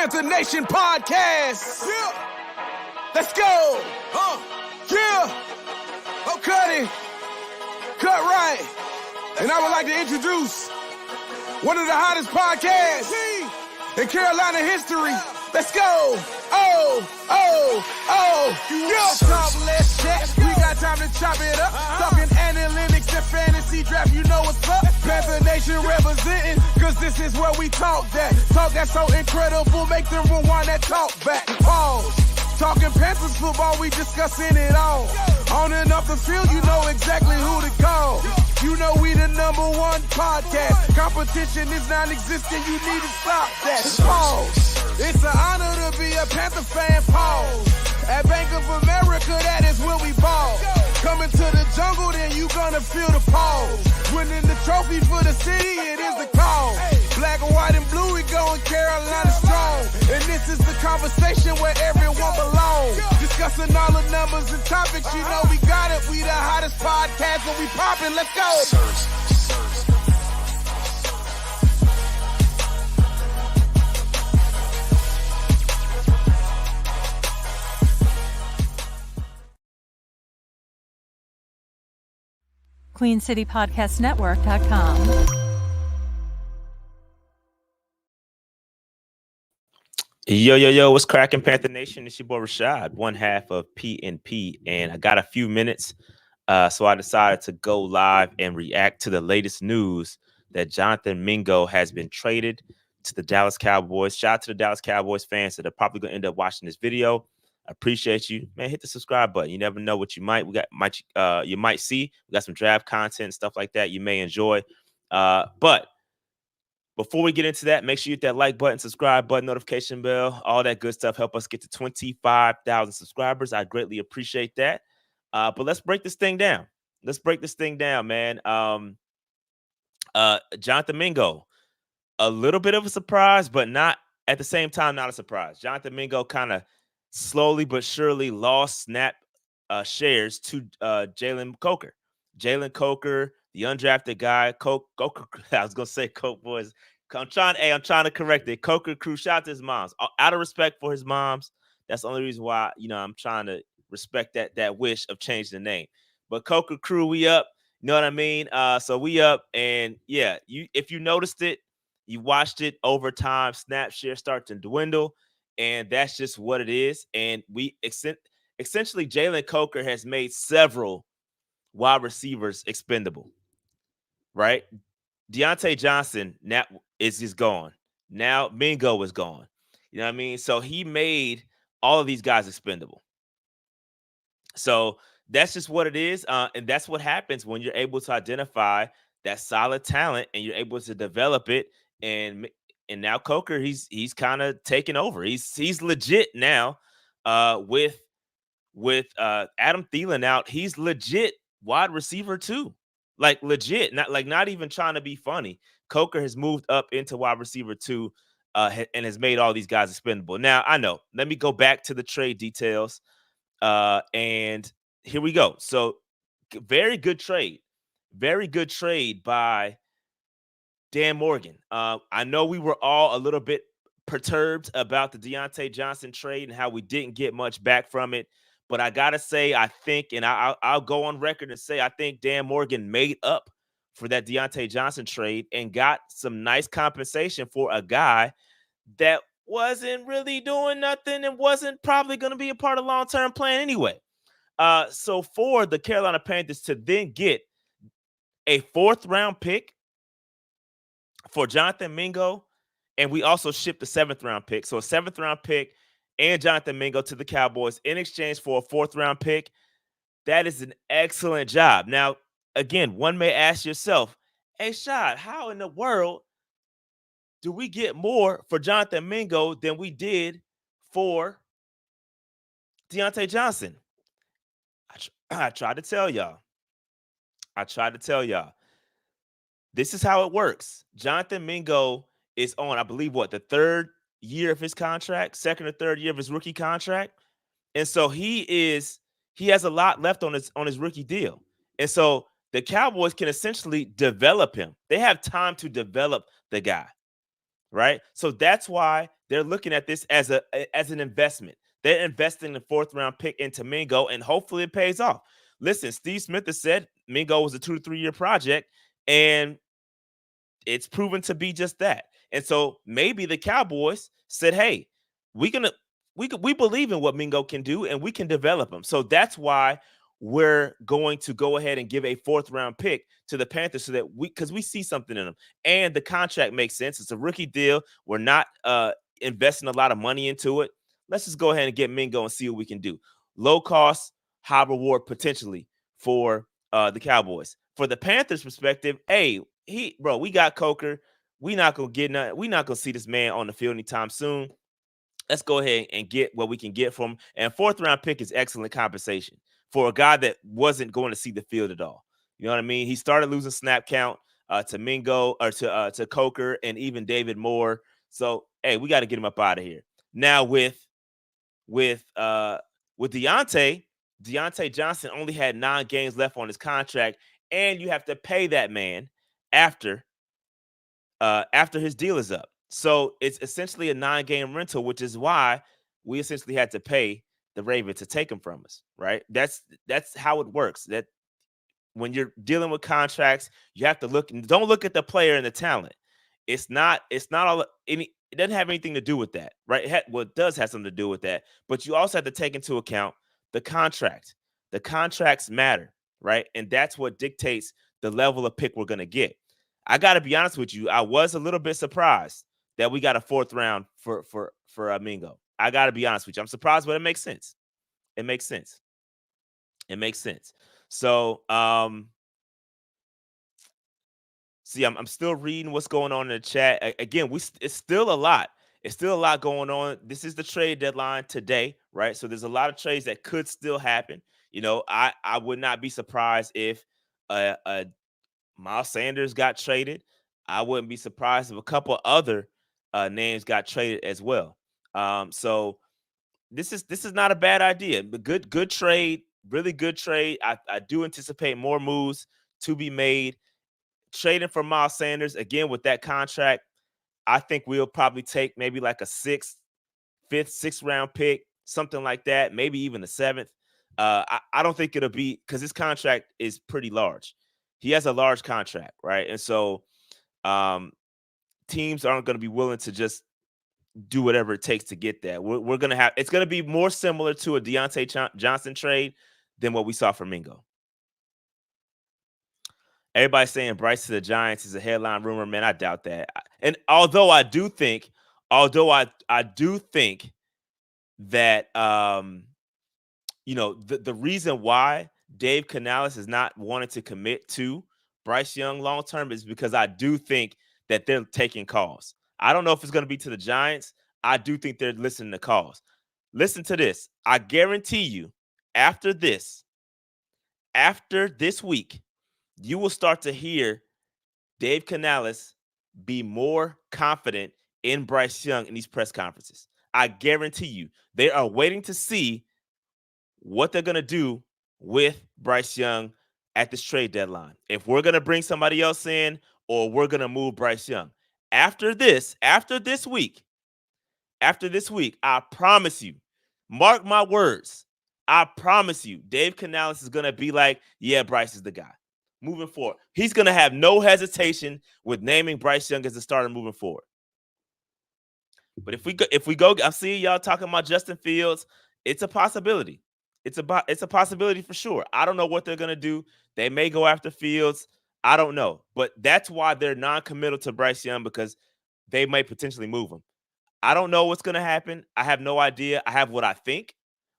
Panther Nation podcast. Yeah. Let's go. Yeah. Oh, cut it. Cut right. And I would like to introduce one of the hottest podcasts in Carolina history. Let's go. Yeah. Talk, let's chat. We got time to chop it up. Talking analytics and fantasy draft. You know what's up. Panther Nation representing, cause this is where we talk that. Talk that's so incredible. Make them rewind that talk back. Pause. Talking Panthers football, we discussing it all. On and off the field, you know exactly who to call. You know we the #1 podcast. Competition is non-existent, you need to stop that. Pause. It's an honor to be a Panther fan, pause. At Bank of America, that is where we ball. Coming to the jungle, then you gonna feel the pause. Winning the trophy for the city, it is the cause. Black, white, and blue, we going Carolina strong. And this is the conversation where everyone belongs. Discussing all the numbers and topics, you know we got it. We the hottest podcast and we poppin', let's go. QueenCityPodcastNetwork.com. Yo, what's cracking, Panther Nation? It's your boy Rashad, one half of PNP, and I got a few minutes, so I decided to go live and react to the latest news that Jonathan Mingo has been traded to the Dallas Cowboys. Shout out to the Dallas Cowboys fans that are probably going to end up watching this video. I appreciate you, man. Hit the subscribe button. You never know what you might see. We got some draft content and stuff like that you may enjoy. But before we get into that, make sure you hit that like button, subscribe button, notification bell, all that good stuff. Help us get to 25,000 subscribers. I greatly appreciate that. But let's break this thing down. Man. Jonathan Mingo, a little bit of a surprise, but not at the same time, not a surprise. Jonathan Mingo kind of slowly but surely lost snap shares to Jaylen Coker. Jaylen Coker, the undrafted guy. Coker, I was gonna say Coke boys. I'm trying to correct it. Coker crew, shout out to his moms. Out of respect for his moms, that's the only reason why I'm trying to respect that wish of changing the name. But Coker crew, we up. You know what I mean? So we up, and yeah, if you noticed it, you watched it over time. Snap share start to dwindle. And that's just what it is. And we essentially, Jaylen Coker has made several wide receivers expendable, right? Deontay Johnson now is just gone. Now Mingo is gone. You know what I mean? So he made all of these guys expendable. So that's just what it is. And that's what happens when you're able to identify that solid talent and you're able to develop it. And now Coker, he's kind of taken over. He's legit now. With Adam Thielen out, he's legit wide receiver too. Like legit, not even trying to be funny. Coker has moved up into wide receiver too, and has made all these guys expendable. Now I know. Let me go back to the trade details. And here we go. So very good trade by Dan Morgan. I know we were all a little bit perturbed about the Deontay Johnson trade and how we didn't get much back from it. But I got to say, I think, and I'll go on record and say, I think Dan Morgan made up for that Deontay Johnson trade and got some nice compensation for a guy that wasn't really doing nothing and wasn't probably going to be a part of long-term plan anyway. So for the Carolina Panthers to then get a 4th-round pick for Jonathan Mingo, and we also shipped a 7th-round pick. So a 7th-round pick and Jonathan Mingo to the Cowboys in exchange for a 4th-round pick. That is an excellent job. Now, again, one may ask yourself, hey, Shad, how in the world do we get more for Jonathan Mingo than we did for Deontay Johnson? I tried to tell y'all. This is how it works. Jonathan Mingo is on, I believe, the 3rd year of his contract, 2nd or 3rd year of his rookie contract. And so he has a lot left on his rookie deal. And so the Cowboys can essentially develop him. They have time to develop the guy, right? So that's why they're looking at this as an investment. They're investing the 4th-round pick into Mingo, and hopefully it pays off. Listen, Steve Smith has said Mingo was a 2 to 3 year project, and it's proven to be just that. And so maybe the Cowboys said, "Hey, we believe in what Mingo can do, and we can develop him." So that's why we're going to go ahead and give a 4th-round pick to the Panthers so that because we see something in him, and the contract makes sense. It's a rookie deal. We're not investing a lot of money into it. Let's just go ahead and get Mingo and see what we can do. Low cost, high reward potentially for the Cowboys. For the Panthers' perspective, hey, we got Coker. We not gonna get nothing. We not gonna see this man on the field anytime soon. Let's go ahead and get what we can get from him. And 4th-round pick is excellent compensation for a guy that wasn't going to see the field at all. You know what I mean? He started losing snap count to Mingo or to Coker and even David Moore. So hey, we got to get him up out of here. Now with Deontay Johnson only had 9 games left on his contract, and you have to pay that man after his deal is up. So it's essentially a 9-game rental, which is why we essentially had to pay the Ravens to take him from us, right? That's how it works. That when you're dealing with contracts, you have to don't look at the player and the talent. It's not all any it doesn't have anything to do with that, right? It does have something to do with that, but you also have to take into account the contract. The contracts matter, right? And that's what dictates the level of pick we're going to get. I got to be honest with you. I was a little bit surprised that we got a 4th round for Mingo. I got to be honest with you. I'm surprised, but it makes sense. It makes sense. It makes sense. So, see, I'm still reading what's going on in the chat. Again, it's still a lot. It's still a lot going on. This is the trade deadline today, right? So there's a lot of trades that could still happen. You know, I would not be surprised if a Miles Sanders got traded. I wouldn't be surprised if a couple other names got traded as well. So this is not a bad idea. But good trade, really good trade. I do anticipate more moves to be made. Trading for Miles Sanders again with that contract, I think we'll probably take maybe like a 6th, 5th, 6th-round pick, something like that, maybe even a 7th. I don't think it'll be because his contract is pretty large. He has a large contract, right? And so teams aren't going to be willing to just do whatever it takes to get that. We're going to have it's going to be more similar to a Deontay Johnson trade than what we saw from Mingo. Everybody's saying Bryce to the Giants is a headline rumor. Man, I doubt that. And although I do think that the reason why Dave Canales is not wanting to commit to Bryce Young long term is because I do think that they're taking calls. I don't know if it's going to be to the Giants. I do think they're listening to calls. Listen to this. I guarantee you, after this week, you will start to hear Dave Canales be more confident in Bryce Young in these press conferences. I guarantee you, they are waiting to see what they're going to do with Bryce Young at this trade deadline. If we're going to bring somebody else in or we're going to move Bryce Young. After this week, I promise you, mark my words, I promise you, Dave Canales is going to be like, yeah, Bryce is the guy. Moving forward, he's going to have no hesitation with naming Bryce Young as the starter moving forward. But if we go, I'm seeing y'all talking about Justin Fields. It's a possibility. It's a possibility for sure. I don't know what they're going to do. They may go after Fields. I don't know. But that's why they're non-committal to Bryce Young, because they may potentially move him. I don't know what's going to happen. I have no idea. I have what I think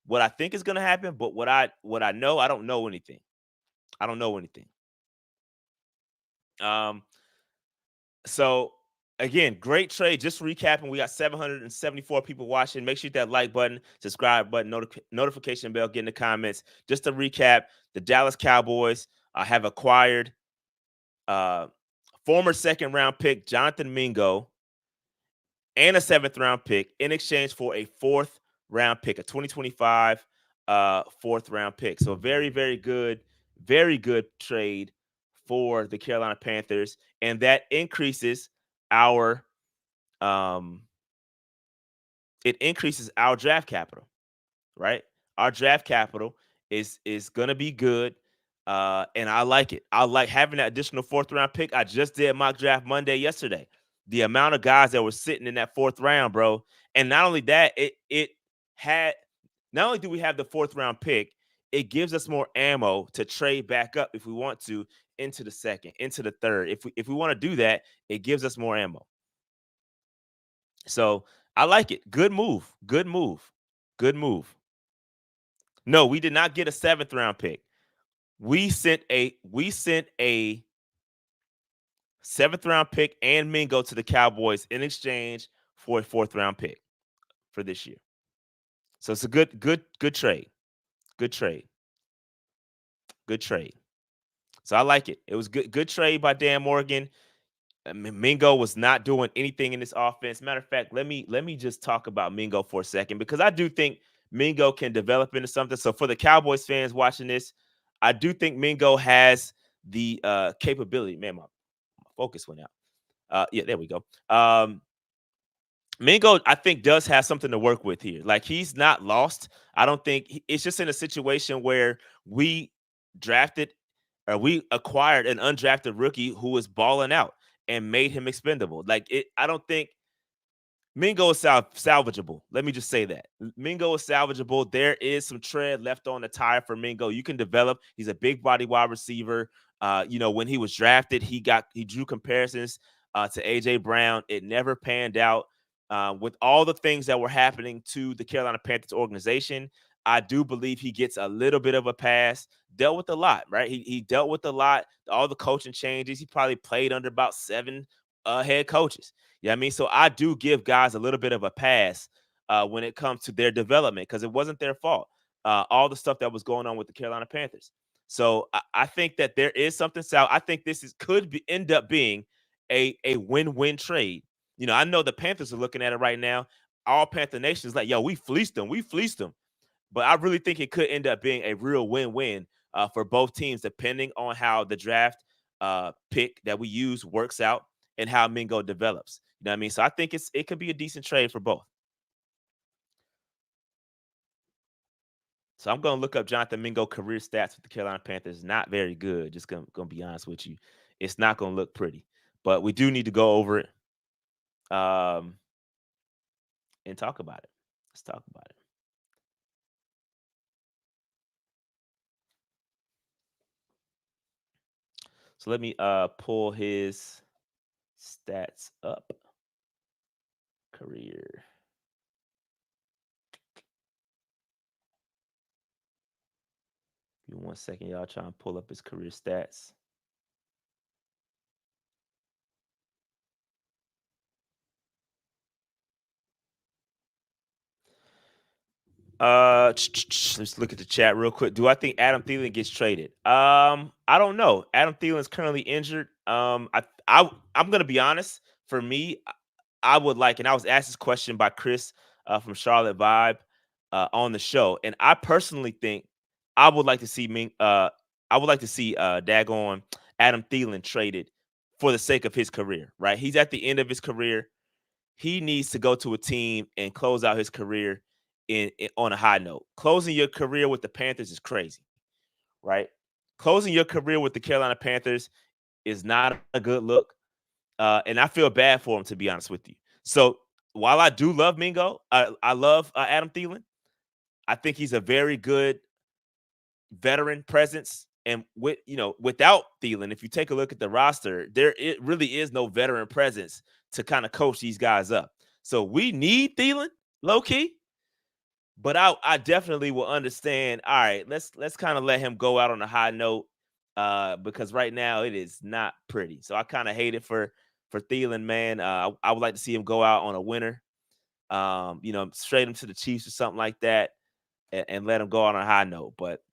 is going to happen, but what I know, I don't know anything. I don't know anything. So again, great trade. Just recapping, we got 774 people watching. Make sure you hit that like button, subscribe button, notification bell, get in the comments. Just to recap, the Dallas Cowboys have acquired former 2nd-round pick Jonathan Mingo and a 7th-round pick in exchange for a 4th-round pick, a 2025 4th-round pick. So very, very good trade for the Carolina Panthers, and that increases our it increases our draft capital, right? Our draft capital is gonna be good. And I like it. I like having that additional fourth round pick. I just did mock draft Monday yesterday. The amount of guys that were sitting in that fourth round, bro. And not only that, it had not only do we have the fourth round pick, it gives us more ammo to trade back up if we want to into the second, into the third. If we want to do that, it gives us more ammo. So I like it. Good move. Good move. Good move. No, we did not get a seventh round pick. We sent a seventh round pick and Mingo to the Cowboys in exchange for a fourth round pick for this year. So it's a good trade. Good trade. Good trade. So I like it. It was good trade by Dan Morgan. Mingo was not doing anything in this offense. Matter of fact, let me just talk about Mingo for a second because I do think Mingo can develop into something. So for the Cowboys fans watching this, I do think Mingo has the capability. Man, my focus went out. Yeah, there we go. Mingo, I think, does have something to work with here. Like he's not lost. I don't think it's just in a situation where we drafted or we acquired an undrafted rookie who was balling out and made him expendable. Like it, I don't think Mingo is salvageable. Let me just say that Mingo is salvageable. There is some tread left on the tire for Mingo. You can develop. He's a big body wide receiver. When he was drafted, he drew comparisons to AJ Brown. It never panned out. With all the things that were happening to the Carolina Panthers organization, I do believe he gets a little bit of a pass. Dealt with a lot, right? He dealt with a lot. All the coaching changes. He probably played under about 7 head coaches. Yeah, I mean, so I do give guys a little bit of a pass when it comes to their development because it wasn't their fault. All the stuff that was going on with the Carolina Panthers. So I think that there is something. So I think end up being a win-win trade. I know the Panthers are looking at it right now. All Panther Nation is like, yo, we fleeced them. We fleeced them. But I really think it could end up being a real win-win for both teams, depending on how the draft pick that we use works out and how Mingo develops. You know what I mean? So I think it could be a decent trade for both. So I'm going to look up Jonathan Mingo career stats with the Carolina Panthers. Not very good. Just going to be honest with you. It's not going to look pretty. But we do need to go over it and talk about it. Let's talk about it. So let me pull his stats up. Career. Give me 1 second, y'all. Trying to pull up his career stats. Let's look at the chat real quick. Do I think Adam Thielen gets traded? I don't know. Adam Thielen is currently injured. I'm gonna be honest. For me, I would like, and I was asked this question by Chris from Charlotte Vibe on the show, and I personally think I would like to see daggone Adam Thielen traded for the sake of his career. Right, he's at the end of his career. He needs to go to a team and close out his career on a high note. Closing your career with the Panthers is crazy, right? Closing your career with the Carolina Panthers is not a good look. And I feel bad for him, to be honest with you. So while I do love Mingo, I love Adam Thielen. I think he's a very good veteran presence. And without Thielen, if you take a look at the roster, it really is no veteran presence to kind of coach these guys up. So we need Thielen, low key. But I definitely will understand. All right, let's kind of let him go out on a high note because right now it is not pretty. So I kind of hate it for Thielen, man. I would like to see him go out on a winner. Straight him to the Chiefs or something like that, and let him go on a high note. But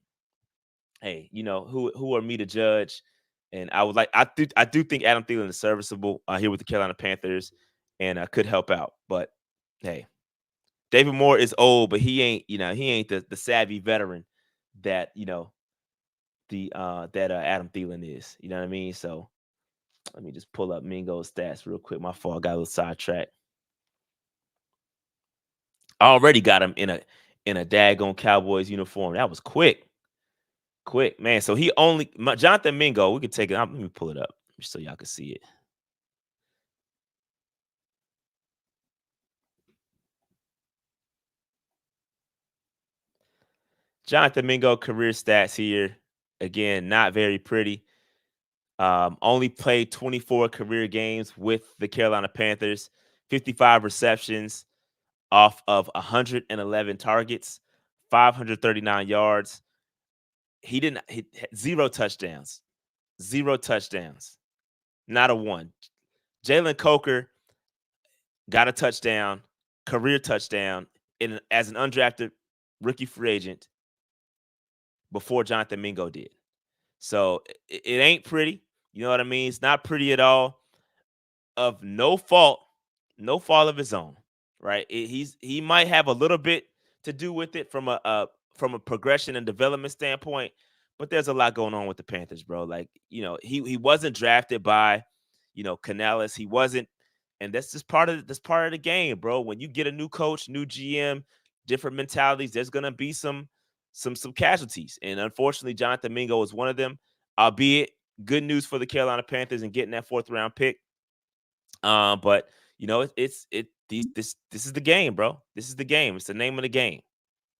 hey, who are me to judge? And I do think Adam Thielen is serviceable here with the Carolina Panthers and could help out. But hey. David Moore is old, but he ain't the savvy veteran that Adam Thielen is. You know what I mean? So let me just pull up Mingo's stats real quick. My fault, I got a little sidetracked. Already got him in a daggone Cowboys uniform. That was quick. Quick, man. So he only Jonathan Mingo, we could take it. Let me pull it up so y'all can see it. Jonathan Mingo career stats here. Again, not very pretty. Only played 24 career games with the Carolina Panthers, 55 receptions off of 111 targets, 539 yards. He didn't hit 0 touchdowns. 0 touchdowns. Not a one. Jaylen Coker got a touchdown, career touchdown, as an undrafted rookie free agent before Jonathan Mingo did. So it ain't pretty. You know what I mean? It's not pretty at all. Of no fault of his own, right? He might have a little bit to do with it from a progression and development standpoint, but there's a lot going on with the Panthers, bro. Like, he wasn't drafted by, Canales. He wasn't, and that's just part of the game, bro. When you get a new coach, new GM, different mentalities, there's gonna be some casualties, and unfortunately, Jonathan Mingo was one of them. Albeit good news for the Carolina Panthers and getting that 4th round pick. But this is the game, bro. This is the game. It's the name of the game.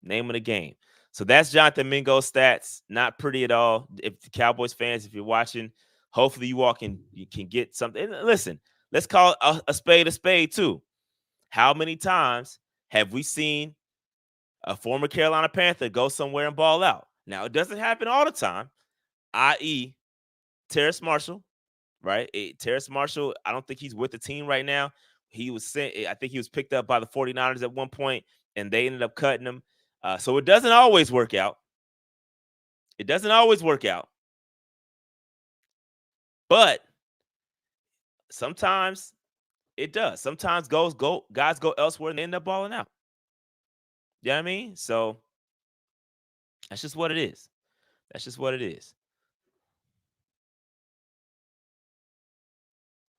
Name of the game. So that's Jonathan Mingo's stats. Not pretty at all. If the Cowboys fans, if you're watching, hopefully you can get something. And listen, let's call a spade too. How many times have we seen a former Carolina Panther go somewhere and ball out? Now, it doesn't happen all the time, i.e. Terrace Marshall. Right? Terrace Marshall, I don't think he's with the team right now. He was sent, I think he was picked up by the 49ers at one point, and they ended up cutting him. So it doesn't always work out. It doesn't always work out. But sometimes it does. Sometimes guys go elsewhere and they end up balling out. You know what I mean? So that's just what it is. That's just what it is.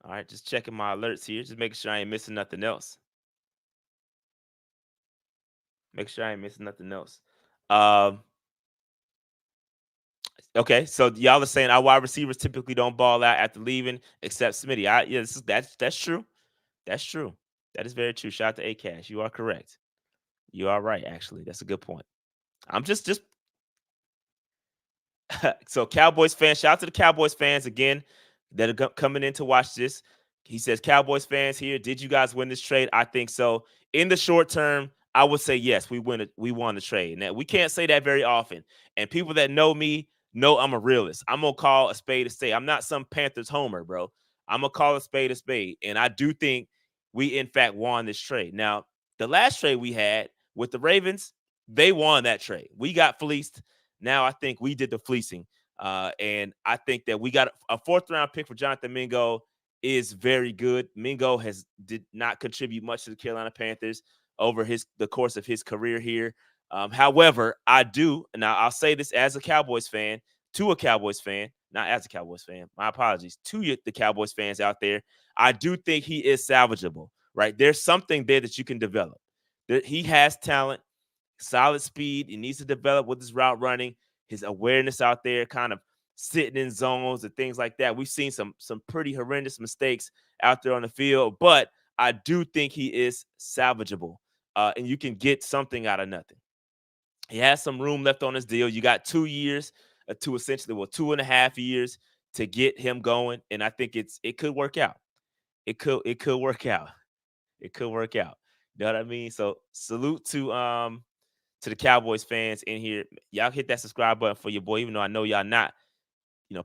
All right, just checking my alerts here, just making sure I ain't missing nothing else. Make sure I ain't missing nothing else. Okay, so y'all are saying our wide receivers typically don't ball out after leaving, except Smitty. That's true. That's true. That is very true. Shout out to A-Cash. You are correct. You are right, actually. That's a good point. I'm just so Cowboys fans, shout out to the Cowboys fans again that are coming in to watch this. He says, Cowboys fans here, did you guys win this trade? I think so. In the short term, I would say yes, we won the trade. Now, we can't say that very often. And people that know me know I'm a realist. I'm going to call a spade a spade. I'm not some Panthers homer, bro. I'm going to call a spade a spade. And I do think we, in fact, won this trade. Now, the last trade we had with the Ravens, they won that trade. We got fleeced. Now I think we did the fleecing. And I think that we got a 4th round pick for Jonathan Mingo is very good. Mingo did not contribute much to the Carolina Panthers over the course of his career here. However, I'll say this as a Cowboys fan, to a Cowboys fan, not as a Cowboys fan, my apologies, to the Cowboys fans out there. I do think he is salvageable, right? There's something there that you can develop. He has talent, solid speed. He needs to develop with his route running, his awareness out there, kind of sitting in zones and things like that. We've seen some pretty horrendous mistakes out there on the field, but I do think he is salvageable, and you can get something out of nothing. He has some room left on his deal. You got 2 years to essentially, 2.5 years to get him going, and I think it could work out. It could work out. It could work out. You know what I mean? So salute to the Cowboys fans in here. Y'all hit that subscribe button for your boy, even though I know y'all not,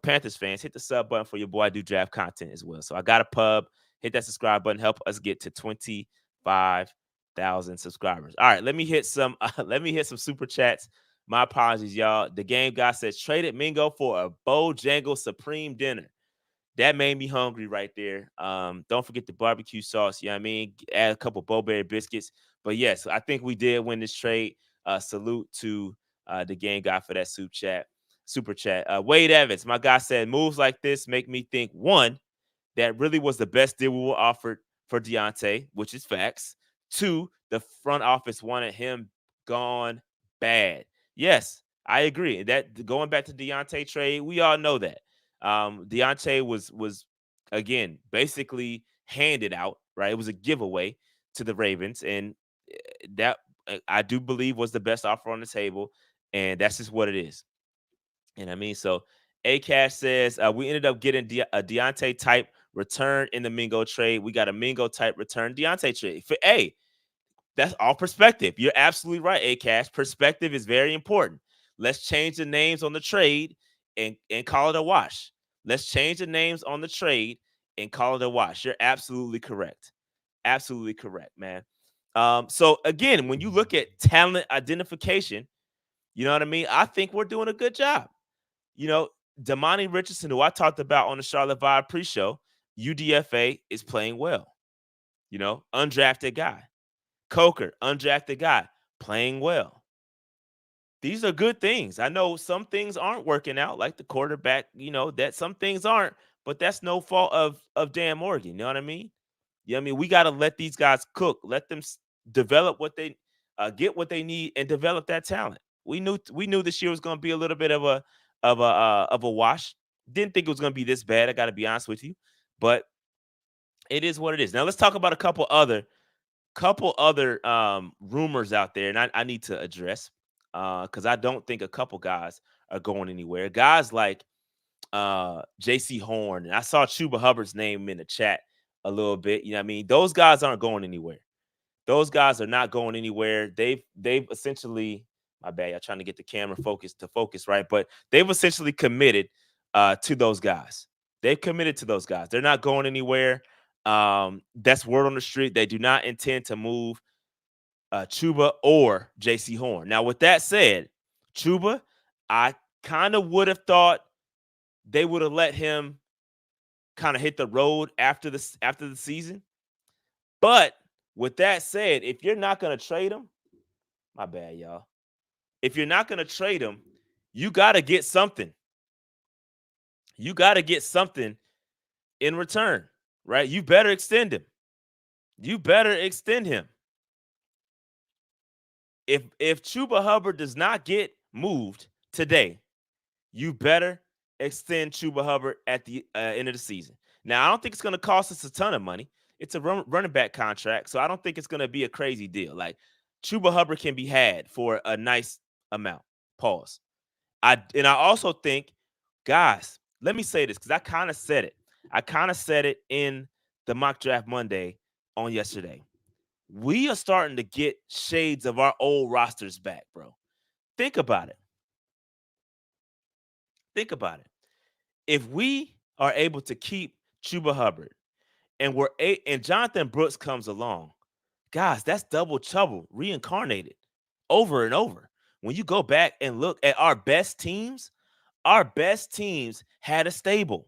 Panthers fans. Hit the sub button for your boy. I do draft content as well. So I got a pub. Hit that subscribe button. Help us get to 25,000 subscribers. All right, let me hit some super chats. My apologies, y'all. The game guy says traded Mingo for a Bojangles Supreme dinner. That made me hungry right there. Don't forget the barbecue sauce. You know what I mean? Add a couple Bowberry biscuits. But yes, I think we did win this trade. Salute to the game guy for that super chat. Wade Evans, my guy said, moves like this make me think, one, that really was the best deal we were offered for Deontay, which is facts. 2, the front office wanted him gone bad. Yes, I agree. That going back to Deontay trade, we all know that. Deontay was again basically handed out, right? It was a giveaway to the Ravens, and that I do believe was the best offer on the table, and that's just what it is. And I mean, so Acash says we ended up getting a Deontay type return in the Mingo trade. We got a Mingo type return Deontay trade. Hey, that's all perspective. You're absolutely right, Acash. Perspective is very important. Let's change the names on the trade and call it a wash. Let's change the names on the trade and call it a wash. You're absolutely correct. Absolutely correct, man. So again, when you look at talent identification, you know what I mean? I think we're doing a good job. You know, Damani Richardson, who I talked about on the Charlotte Vibe pre-show, UDFA is playing well. You know, undrafted guy. Coker, undrafted guy, playing well. These are good things. I know some things aren't working out, like the quarterback, you know, that some things aren't, but that's no fault of Dan Morgan. You know what I mean? Yeah, I mean, we got to let these guys cook, let them develop what they get what they need and develop that talent. We knew this year was going to be a little bit of a wash. Didn't think it was going to be this bad. I got to be honest with you, but it is what it is. Now let's talk about a couple other rumors out there, and I need to address because I don't think a couple guys are going anywhere. Guys like JC Horn, and I saw Chuba Hubbard's name in the chat a little bit. You know what I mean? Those guys aren't going anywhere. Those guys are not going anywhere. They've essentially, my bad, I'm trying to get the camera focused right, but they've essentially committed to those guys. They've committed to those guys. They're not going anywhere. That's word on the street. They do not intend to move Chuba or JC Horn. Now, with that said, Chuba, I kind of would have thought they would have let him kind of hit the road after the season. But with that said, if you're not going to trade him, my bad, y'all. If you're not going to trade him, you got to get something. You got to get something in return, right? You better extend him. You better extend him. If Chuba Hubbard does not get moved today, you better extend Chuba Hubbard at the end of the season. Now, I don't think it's going to cost us a ton of money. It's a running back contract, so I don't think it's going to be a crazy deal. Like, Chuba Hubbard can be had for a nice amount. Pause. I also think, guys, let me say this because I kind of said it. I kind of said it in the Mock Draft Monday on yesterday. We are starting to get shades of our old rosters back, bro. Think about it. Think about it. If we are able to keep Chuba Hubbard and Jonathan Brooks comes along, guys, that's double trouble reincarnated over and over. When you go back and look at our best teams had a stable.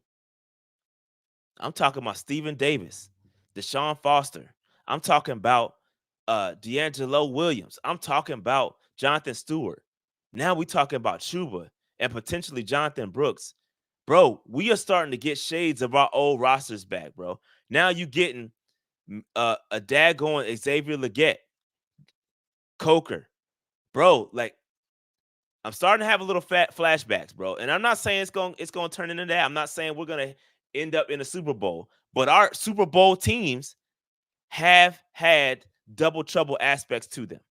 I'm talking about Stephen Davis, Deshaun Foster. I'm talking about D'Angelo Williams. I'm talking about Jonathan Stewart. Now we talking about Chuba and potentially Jonathan Brooks. Bro, we are starting to get shades of our old rosters back, bro. Now you getting a daggone Xavier Legette, Coker. Bro, like, I'm starting to have a little fat flashbacks, bro. And I'm not saying it's going to turn into that. I'm not saying we're going to end up in a Super Bowl. But our Super Bowl teams have had double trouble aspects to them.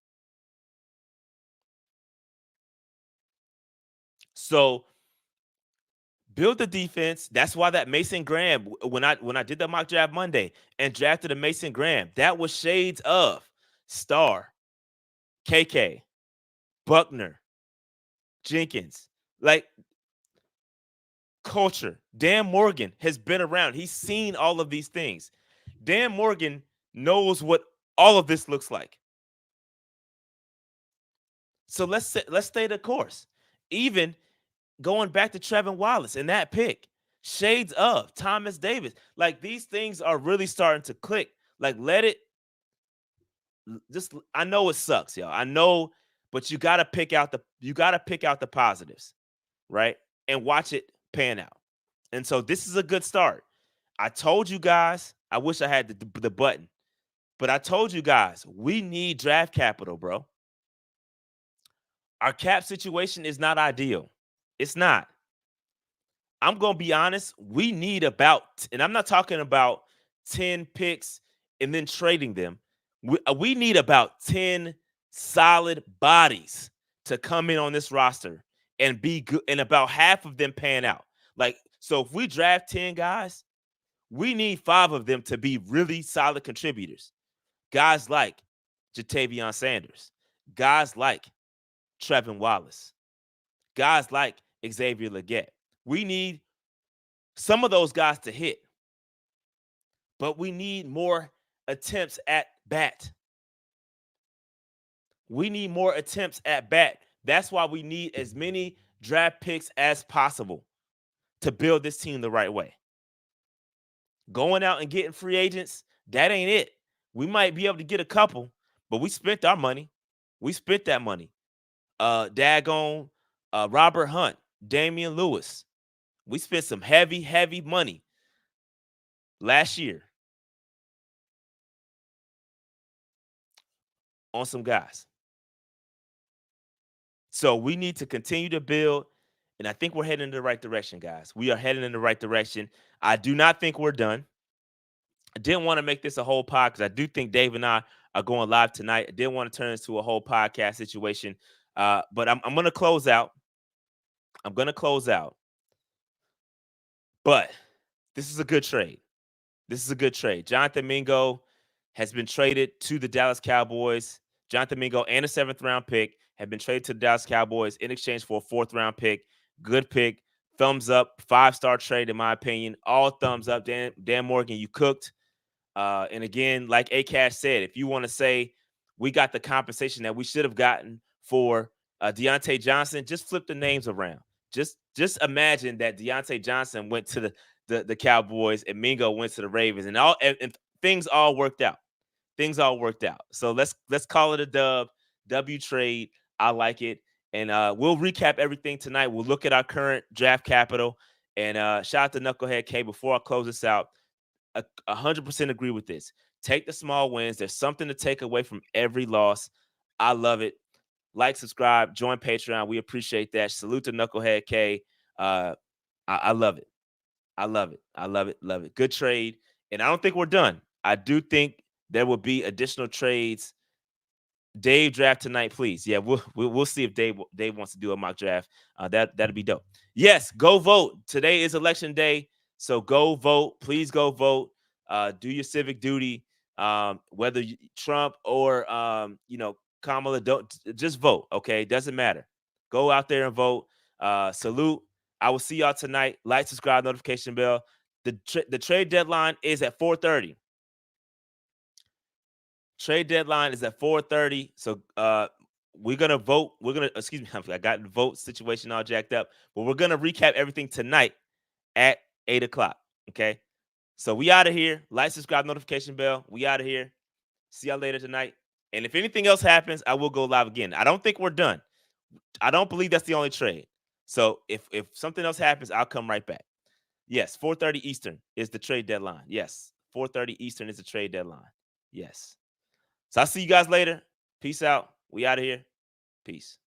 So build the defense. That's why that Mason Graham, when I did the mock draft Monday and drafted a Mason Graham, that was shades of Star, KK, Buckner, Jenkins, like culture. Dan Morgan has been around. He's seen all of these things. Dan Morgan knows what all of this looks like. So let's stay the course. Even going back to Trevin Wallace and that pick, shades of Thomas Davis. Like, these things are really starting to click. Like, I know it sucks, y'all. I know, but you gotta pick out the positives, right? And watch it pan out. And so this is a good start. I told you guys, I wish I had the button. But I told you guys, we need draft capital, bro. Our cap situation is not ideal. It's not. I'm going to be honest. We need about, and I'm not talking about 10 picks and then trading them. We need about 10 solid bodies to come in on this roster and be good, and about half of them pan out. Like, so if we draft 10 guys, we need 5 of them to be really solid contributors. Guys like Jatavion Sanders, guys like Trevin Wallace, guys like Xavier Legette. We need some of those guys to hit, but we need more attempts at bat. We need more attempts at bat. That's why we need as many draft picks as possible to build this team the right way. Going out and getting free agents, that ain't it. We might be able to get a couple, but we spent our money. We spent that money. Daggone Robert Hunt, Damian Lewis. We spent some heavy, heavy money last year on some guys. So we need to continue to build, and I think we're heading in the right direction, guys. We are heading in the right direction. I do not think we're done. I didn't want to make this a whole pod because I do think Dave and I are going live tonight. I didn't want to turn this to a whole podcast situation, but I'm going to close out. I'm going to close out. But this is a good trade. This is a good trade. Jonathan Mingo has been traded to the Dallas Cowboys. Jonathan Mingo and a 7th-round pick have been traded to the Dallas Cowboys in exchange for a 4th-round pick. Good pick. Thumbs up. 5-star trade, in my opinion. All thumbs up. Dan Morgan, you cooked. And again, like Akash said, if you want to say we got the compensation that we should have gotten for Deontay Johnson, just flip the names around. Just imagine that Deontay Johnson went to the Cowboys and Mingo went to the Ravens, and things all worked out. Things all worked out. So let's call it a W trade. I like it. And we'll recap everything tonight. We'll look at our current draft capital. And shout out to Knucklehead K. Before I close this out, 100% agree with this. Take the small wins. There's something to take away from every loss. I love it. Like, subscribe, join Patreon. We appreciate that. Salute to Knucklehead K. I love it. I love it. I love it. Love it. Good trade. And I don't think we're done. I do think there will be additional trades. Dave, draft tonight, please. Yeah, we'll see if Dave wants to do a mock draft. That'd be dope. Yes, go vote. Today is election day, so go vote. Please go vote. Do your civic duty. Whether Trump or Kamala, don't just vote. Okay, doesn't matter. Go out there and vote. Salute. I will see y'all tonight. Like, subscribe, notification bell. The trade deadline is at 4:30. Trade deadline is at 4:30. So we're gonna vote. Excuse me, I got the vote situation all jacked up, but we're gonna recap everything tonight at 8 o'clock. Okay. So we out of here. Like, subscribe, notification bell. We out of here. See y'all later tonight. And if anything else happens, I will go live again. I don't think we're done. I don't believe that's the only trade. So if something else happens, I'll come right back. Yes, 4:30 Eastern is the trade deadline. Yes, 4:30 Eastern is the trade deadline. Yes. So I'll see you guys later. Peace out. We out of here. Peace.